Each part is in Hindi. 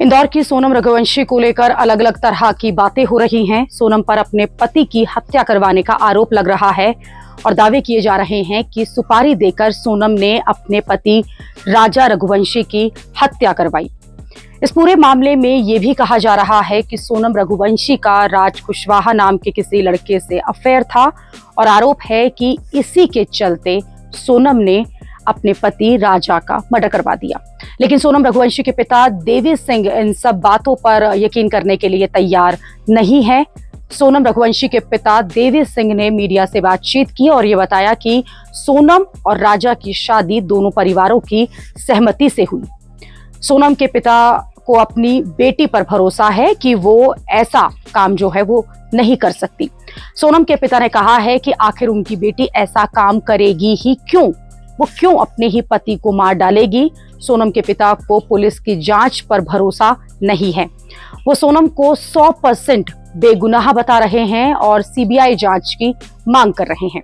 इंदौर की सोनम रघुवंशी को लेकर अलग अलग तरह की बातें हो रही हैं। सोनम पर अपने पति की हत्या करवाने का आरोप लग रहा है और दावे किए जा रहे हैं कि सुपारी देकर सोनम ने अपने पति राजा रघुवंशी की हत्या करवाई। इस पूरे मामले में यह भी कहा जा रहा है कि सोनम रघुवंशी का राज कुशवाहा नाम के किसी लड़के से अफेयर था और आरोप है कि इसी के चलते सोनम ने अपने पति राजा का मर्डर करवा दिया। लेकिन सोनम रघुवंशी के पिता देवी सिंह इन सब बातों पर यकीन करने के लिए तैयार नहीं है। सोनम रघुवंशी के पिता देवी सिंह ने मीडिया से बातचीत की और ये बताया कि सोनम और राजा की शादी दोनों परिवारों की सहमति से हुई। सोनम के पिता को अपनी बेटी पर भरोसा है कि वो ऐसा काम जो है वो नहीं कर सकती। सोनम के पिता ने कहा है कि आखिर उनकी बेटी ऐसा काम करेगी ही क्यों, वो क्यों अपने ही पति को मार डालेगी। सोनम के पिता को पुलिस की जांच पर भरोसा नहीं है। वो सोनम को 100% बेगुनाह बता रहे हैं और सीबीआई जांच की मांग कर रहे हैं।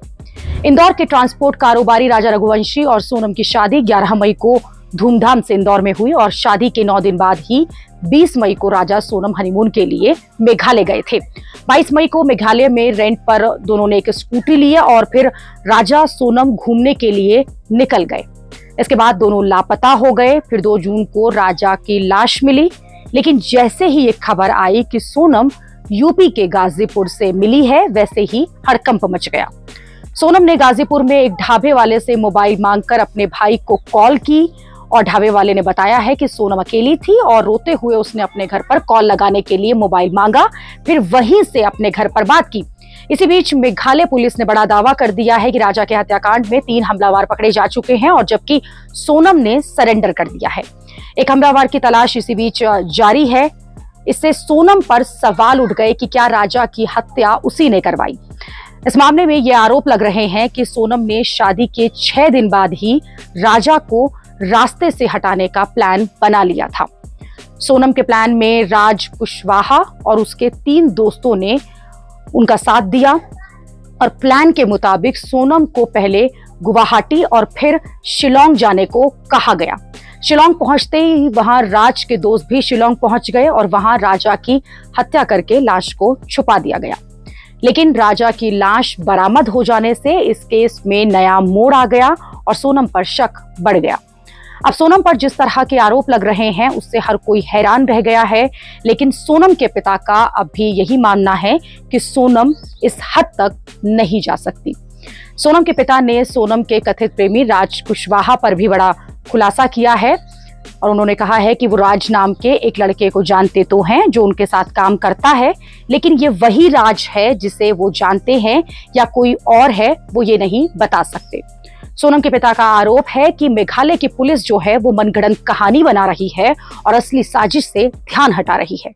इंदौर के ट्रांसपोर्ट कारोबारी राजा रघुवंशी और सोनम की शादी 11 मई को धूमधाम से इंदौर में हुई और शादी के 9 दिन बाद ही 20 मई को राजा सोनम हनीमून के लिए मेघालय गए थे। 22 मई को मेघालय में रेंट पर दोनों ने एक स्कूटी लिया और फिर राजा सोनम घूमने के लिए निकल गए। इसके बाद दोनों लापता हो गए। फिर 2 जून को राजा की लाश मिली, लेकिन जैसे ही ये खबर आई कि सोनम यूपी के गाजीपुर से मिली है, वैसे ही हड़कंप मच गया। सोनम ने गाजीपुर में एक ढाबे वाले से मोबाइल मांगकर अपने भाई को कॉल की और ढाबे वाले ने बताया है कि सोनम अकेली थी और रोते हुए उसने अपने घर पर कॉल लगाने के लिए मोबाइल मांगा, फिर वहीं से अपने घर पर बात की। इसी बीच मेघालय पुलिस ने बड़ा दावा कर दिया है कि राजा के हत्याकांड में 3 हमलावर पकड़े जा चुके हैं और जबकि सोनम ने सरेंडर कर दिया है। एक हमलावर की तलाश इसी बीच जारी है। इससे सोनम पर सवाल उठ गए कि क्या राजा की हत्या उसी ने करवाई। इस मामले में ये आरोप लग रहे हैं कि सोनम ने शादी के 6 दिन बाद ही राजा को रास्ते से हटाने का प्लान बना लिया था। सोनम के प्लान में राज कुशवाहा और उसके 3 दोस्तों ने उनका साथ दिया और प्लान के मुताबिक सोनम को पहले गुवाहाटी और फिर शिलोंग जाने को कहा गया। शिलोंग पहुंचते ही वहां राज के दोस्त भी शिलोंग पहुंच गए और वहां राजा की हत्या करके लाश को छुपा दिया गया। लेकिन राजा की लाश बरामद हो जाने से इस केस में नया मोड़ आ गया और सोनम पर शक बढ़ गया। अब सोनम पर जिस तरह के आरोप लग रहे हैं उससे हर कोई हैरान रह गया है, लेकिन सोनम के पिता का अब भी यही मानना है कि सोनम इस हद तक नहीं जा सकती। सोनम के पिता ने सोनम के कथित प्रेमी राज कुशवाहा पर भी बड़ा खुलासा किया है और उन्होंने कहा है कि वो राज नाम के एक लड़के को जानते तो हैं जो उनके साथ काम करता है, लेकिन ये वही राज है जिसे वो जानते हैं या कोई और है, वो ये नहीं बता सकते। सोनम के पिता का आरोप है कि मेघालय की पुलिस जो है वो मनगढ़ंत कहानी बना रही है और असली साजिश से ध्यान हटा रही है।